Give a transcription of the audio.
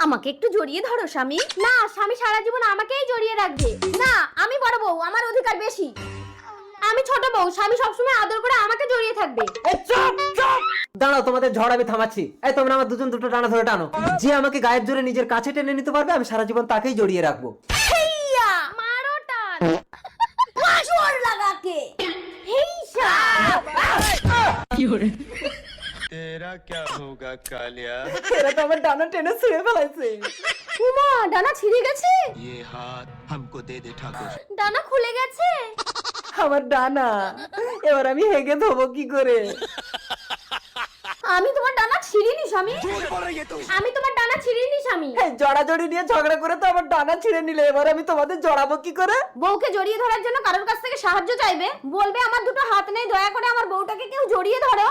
আমাকে একটু জড়িয়ে ধরো স্বামী। না, স্বামী সারা জীবন আমাকেই জড়িয়ে রাখবে। না, আমি বড় বউ, আমার অধিকার বেশি। আমি ছোট বউ, স্বামী সবসময় আদর করে আমাকে জড়িয়ে থাকবে। দাঁড়াও, তোমাদের ঝড় আমি থামাচ্ছি। এই তোমরা আমার দুজন দুটো টানা ধরে টানো। যে আমাকে গায়ের জোরে নিজের কাছে টেনে নিতে পারবে আমি সারা জীবন তাকেই জড়িয়ে রাখবো। হেইয়া, মারো টান। জোর লাগাকে। হেইসা। तेरा क्या होगा कालिया। এরা তো আমার ডানা টেনে ছিঁড়ে ফেলাইছে। উমা, ডানা ছিঁড়ে গেছে। ये हाथ हमको दे दे ठाकुर। ডানা খুলে গেছে। আমার ডানা এবার আমি হেগে ধোবো কি করে? আমি তোমার ডানা ছিঁড়িনি স্বামী। আমি তোমার ডানা ছিঁড়িনি স্বামী। জড়াজড়ি নিয়ে ঝগড়া করে তো আমার ডানা ছিঁড়ে নিলে, এবার আমি তোমাদের জড়াবো কি করে? বউকে জড়িয়ে ধরার জন্য কারোর কাছ থেকে সাহায্য চাইবে, বলবে আমার দুটো হাত নেই, দয়া করে আমার বউটাকে কেউ জড়িয়ে ধরো।